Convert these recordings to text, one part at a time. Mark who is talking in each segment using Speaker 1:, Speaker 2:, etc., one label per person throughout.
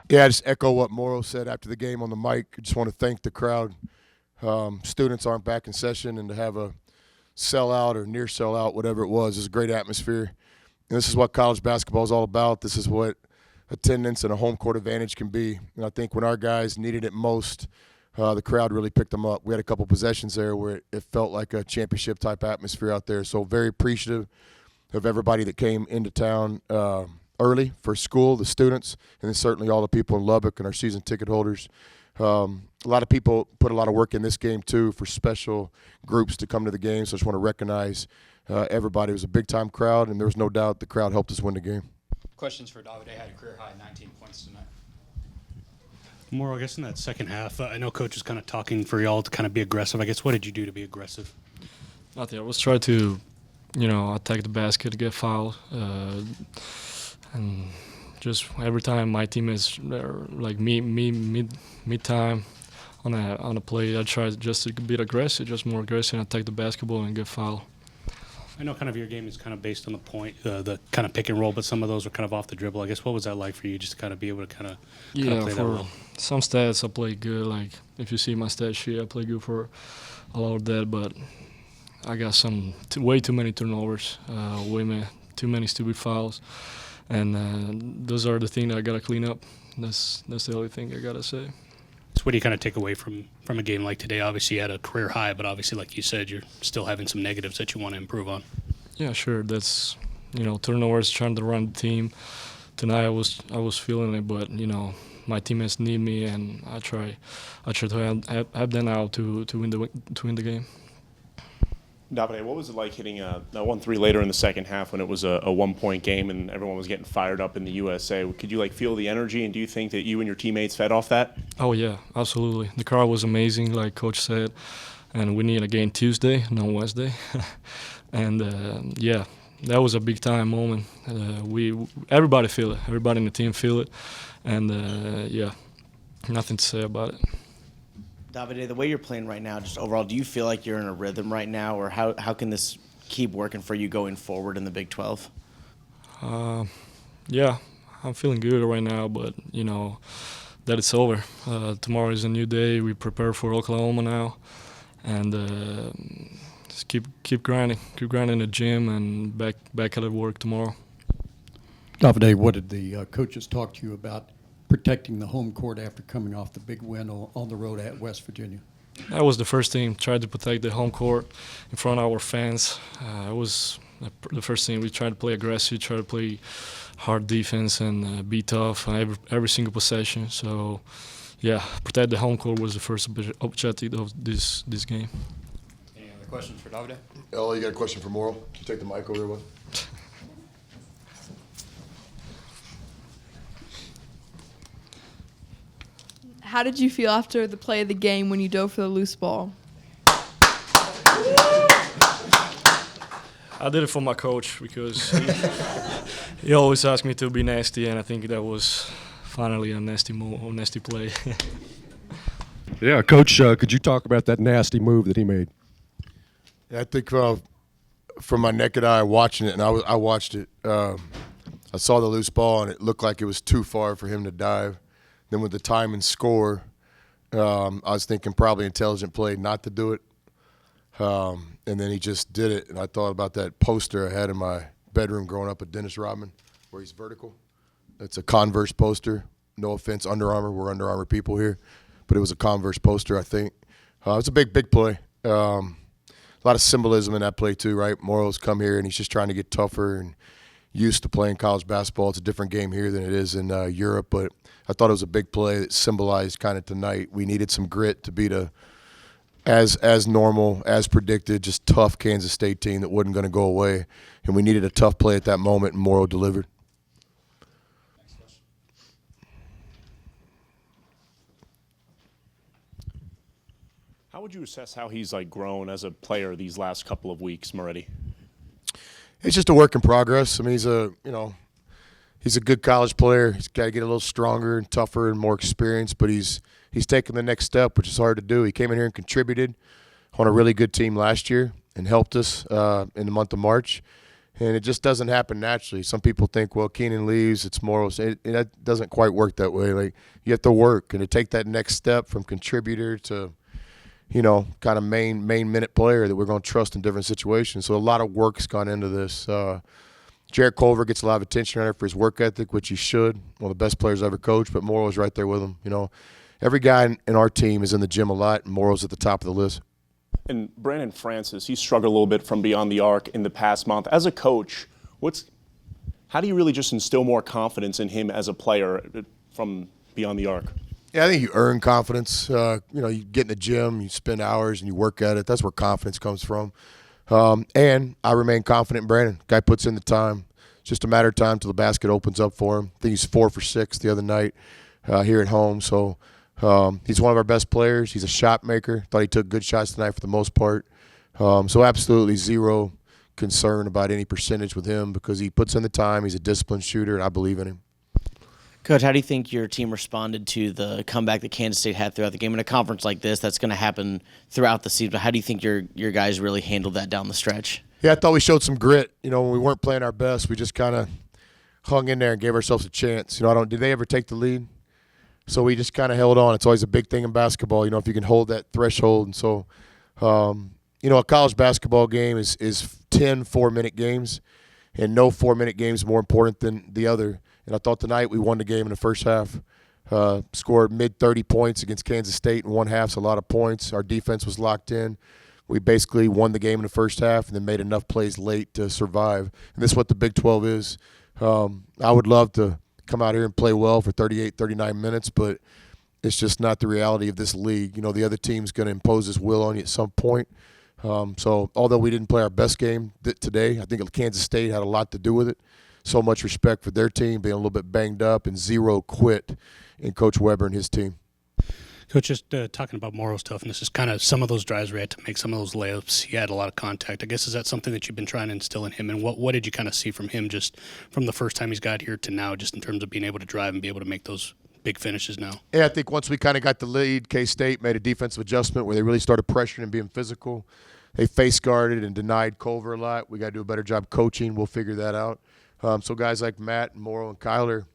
Speaker 1: Yeah, I just echo what Morrow said after the game on the mic. I just want to thank the crowd. Students aren't back in session, and to have a sellout or near sellout, whatever it was a great atmosphere. And this is what college basketball is all about. This is what attendance and a home court advantage can be. And I think when our guys needed it most, the crowd really picked them up. We had a couple possessions there where it felt like a championship type atmosphere out there. So very appreciative of everybody that came into town early for school, the students, and then certainly all the people in Lubbock and our season ticket holders. A lot of people put a lot of work in this game too for special groups to come to the game. So I just want to recognize everybody. It was a big-time crowd, and there was no doubt the crowd helped us win the game.
Speaker 2: Questions for Davide. Had a career high 19 points tonight.
Speaker 3: More, I guess, in that second half, I know Coach is kind of talking for y'all to kind of be aggressive. I guess, what did you do to be aggressive?
Speaker 4: Nothing. I was trying to, attack the basket, get fouled, and just every time my teammates like mid time on a play, I try just to be aggressive, just more aggressive, and attack the basketball and get fouled.
Speaker 3: I know kind of your game is kind of based on the point, the kind of pick and roll, but some of those were kind of off the dribble. I guess what was that like for you, just to kind of be able to kind of play that well?
Speaker 4: Some stats I play good. Like if you see my stat sheet, I play good for a lot of that, but I got way too many turnovers, too many stupid fouls, and those are the things that I gotta clean up. That's the only thing I gotta say.
Speaker 3: So what do you kind of take away from a game like today? Obviously, you had a career high, but obviously, like you said, you're still having some negatives that you want to improve on.
Speaker 4: Yeah, sure. That's turnovers, trying to run the team. Tonight I was feeling it, but my teammates need me, and I try to help them out to win the game.
Speaker 5: Davide, what was it like hitting a 1-3 later in the second half when it was a 1-point game and everyone was getting fired up in the USA? Could you feel the energy, and do you think that you and your teammates fed off that?
Speaker 4: Oh yeah, absolutely. The crowd was amazing, like Coach said, and we need a game Tuesday, not Wednesday, and yeah, that was a big time moment. Everybody feel it, everybody in the team feel it, and yeah, nothing to say about it.
Speaker 6: Davide, the way you're playing right now, just overall, do you feel like you're in a rhythm right now, or how can this keep working for you going forward in the Big 12?
Speaker 4: Yeah, I'm feeling good right now, but that it's over. Tomorrow is a new day. We prepare for Oklahoma now, and just keep grinding in the gym and back at work tomorrow.
Speaker 7: Davide, what did the coaches talk to you about protecting the home court after coming off the big win on the road at West Virginia?
Speaker 4: That was the first thing, tried to protect the home court in front of our fans. It was the first thing. We tried to play aggressive, try to play hard defense and be tough every single possession. So, yeah, protect the home court was the first objective of this game.
Speaker 2: Any other questions for Davide?
Speaker 1: Ella, you got a question for Morrow? Can you take the mic over there, bud?
Speaker 8: How did you feel after the play of the game when you dove for the loose ball?
Speaker 4: I did it for my coach because he always asked me to be nasty, and I think that was finally a nasty play.
Speaker 9: Yeah, Coach, could you talk about that nasty move that he made?
Speaker 1: Yeah, I think from my naked eye watching it, and I watched it, I saw the loose ball, and it looked like it was too far for him to dive. Then with the time and score, I was thinking probably intelligent play not to do it. And then he just did it. And I thought about that poster I had in my bedroom growing up with Dennis Rodman where he's vertical. It's a Converse poster. No offense, Under Armour. We're Under Armour people here. But it was a Converse poster, I think. It was a big play. A lot of symbolism in that play too, right? Morrow's come here, and he's just trying to get tougher and used to playing college basketball. It's a different game here than it is in Europe, but I thought it was a big play that symbolized kind of tonight. We needed some grit to beat as normal, as predicted, just tough Kansas State team that wasn't going to go away. And we needed a tough play at that moment, and Morrow delivered.
Speaker 2: Next question.
Speaker 5: How would you assess how he's grown as a player these last couple of weeks, Moretti?
Speaker 1: It's just a work in progress. I mean, he's a good college player. He's got to get a little stronger and tougher and more experienced, but he's taken the next step, which is hard to do. He came in here and contributed on a really good team last year and helped us in the month of March. And it just doesn't happen naturally. Some people think, well, Keenan leaves, it's Morrow's. It doesn't quite work that way. Like, you have to work and to take that next step from contributor to, kind of main minute player that we're going to trust in different situations. So a lot of work's gone into this. Jarrett Culver gets a lot of attention around for his work ethic, which he should. One of the best players I ever coached, but Morrow's right there with him. Every guy in our team is in the gym a lot, and Morrow's at the top of the list.
Speaker 5: And Brandon Francis, he struggled a little bit from beyond the arc in the past month. As a coach, how do you really just instill more confidence in him as a player from beyond the arc?
Speaker 1: Yeah, I think you earn confidence. You get in the gym, you spend hours, and you work at it. That's where confidence comes from. And I remain confident in Brandon. Guy puts in the time. It's just a matter of time till the basket opens up for him. I think he's 4 for 6 the other night here at home. So he's one of our best players. He's a shot maker. Thought he took good shots tonight for the most part. So absolutely zero concern about any percentage with him because he puts in the time. He's a disciplined shooter, and I believe in him.
Speaker 6: Coach, how do you think your team responded to the comeback that Kansas State had throughout the game? In a conference like this, that's going to happen throughout the season. But how do you think your guys really handled that down the stretch?
Speaker 1: Yeah, I thought we showed some grit. When we weren't playing our best, we just kind of hung in there and gave ourselves a chance. Did they ever take the lead? So we just kind of held on. It's always a big thing in basketball, if you can hold that threshold. And so, a college basketball game is 10 4-minute games, and no 4-minute game is more important than the other. And I thought tonight we won the game in the first half. Scored mid-30 points against Kansas State in one half, so a lot of points. Our defense was locked in. We basically won the game in the first half and then made enough plays late to survive. And this is what the Big 12 is. I would love to come out here and play well for 38, 39 minutes, but it's just not the reality of this league. The other team's going to impose his will on you at some point. So although we didn't play our best game today, I think Kansas State had a lot to do with it. So much respect for their team being a little bit banged up and zero quit in Coach Weber and his team.
Speaker 3: Coach, just talking about Morrow's toughness, is kind of some of those drives where he had to make some of those layups. He had a lot of contact. I guess, is that something that you've been trying to instill in him? And what did you kind of see from him just from the first time he's got here to now, just in terms of being able to drive and be able to make those big finishes now?
Speaker 1: Yeah, I think once we kind of got the lead, K-State made a defensive adjustment where they really started pressuring and being physical. They face guarded and denied Culver a lot. We got to do a better job coaching. We'll figure that out. So guys like Matt and Morrow and Kyler,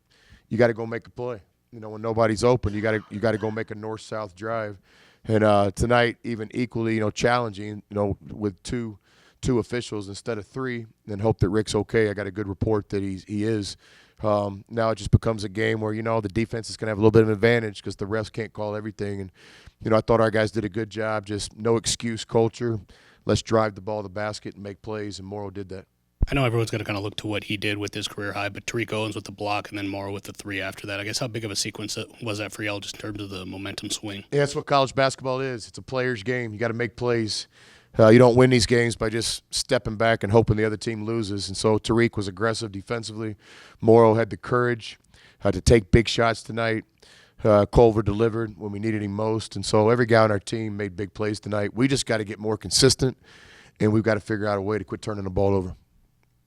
Speaker 1: you got to go make a play. When nobody's open, you got to go make a north-south drive. And tonight, even equally, challenging, with two officials instead of 3, and hope that Rick's okay. I got a good report that he is. Now it just becomes a game where, the defense is going to have a little bit of an advantage because the refs can't call everything. And, I thought our guys did a good job, just no excuse culture. Let's drive the ball to the basket and make plays, and Morrow did that.
Speaker 3: I know everyone's going to kind of look to what he did with his career high, but Tariq Owens with the block and then Morrow with the 3 after that. I guess how big of a sequence was that for y'all just in terms of the momentum swing?
Speaker 1: Yeah, that's what college basketball is. It's a player's game. You got to make plays. You don't win these games by just stepping back and hoping the other team loses. And so Tariq was aggressive defensively. Morrow had the courage to take big shots tonight. Culver delivered when we needed him most. And so every guy on our team made big plays tonight. We just got to get more consistent, and we've got to figure out a way to quit turning the ball over.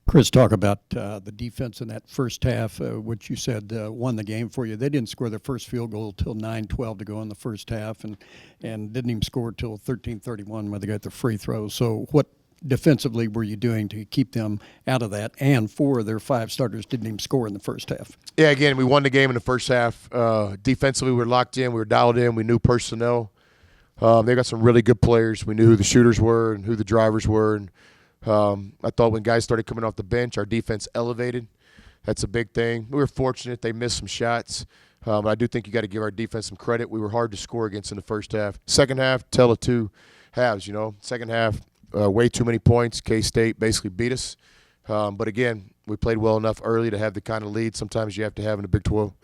Speaker 7: Chris, talk about the defense in that first half, which you said won the game for you. They didn't score their first field goal till 9:12 to go in the first half, and didn't even score till 13:31 when they got the free throws. So what defensively were you doing to keep them out of that? And 4 of their 5 starters didn't even score in the first half.
Speaker 1: Yeah, again, we won the game in the first half. Defensively, we were locked in. We were dialed in. We knew personnel. They got some really good players. We knew who the shooters were and who the drivers were. And I thought when guys started coming off the bench, our defense elevated. That's a big thing. We were fortunate. They missed some shots. But I do think you got to give our defense some credit. We were hard to score against in the first half. Second half, tell of 2 halves, Second half, way too many points. K-State basically beat us. But, again, we played well enough early to have the kind of lead sometimes you have to have in the Big 12.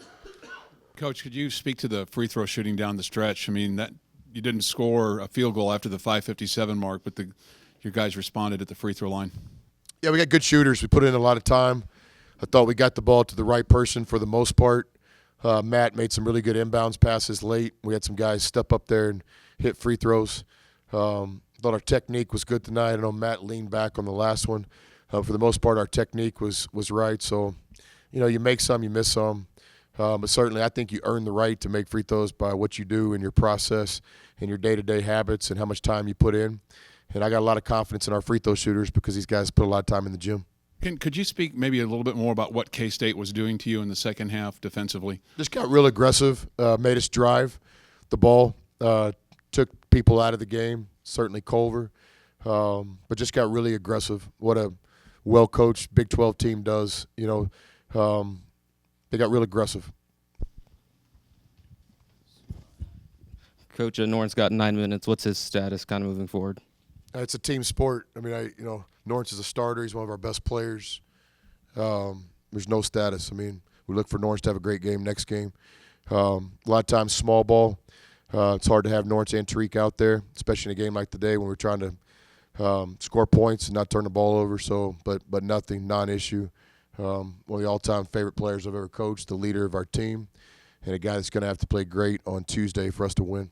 Speaker 10: Coach, could you speak to the free throw shooting down the stretch? I mean, that you didn't score a field goal after the 5:57 mark, but your guys responded at the free throw line.
Speaker 1: Yeah, we got good shooters. We put in a lot of time. I thought we got the ball to the right person for the most part. Matt made some really good inbounds passes late. We had some guys step up there and hit free throws. Thought our technique was good tonight. I know Matt leaned back on the last one. For the most part, our technique was right. So, you make some, you miss some. But certainly I think you earn the right to make free throws by what you do in your process and your day-to-day habits and how much time you put in. And I got a lot of confidence in our free throw shooters because these guys put a lot of time in the gym.
Speaker 10: Could you speak maybe a little bit more about what K-State was doing to you in the second half defensively?
Speaker 1: Just got real aggressive, made us drive the ball, took people out of the game, certainly Culver, but just got really aggressive. What a well-coached Big 12 team does, they got real aggressive.
Speaker 11: Coach, Norton's got 9 minutes. What's his status kind of moving forward?
Speaker 1: It's a team sport. I mean, Norrance is a starter. He's one of our best players. There's no status. I mean, we look for Norrance to have a great game next game. A lot of times, small ball. It's hard to have Norrance and Tariq out there, especially in a game like today when we're trying to score points and not turn the ball over. So, but nothing, non-issue. One of the all-time favorite players I've ever coached, the leader of our team, and a guy that's going to have to play great on Tuesday for us to win.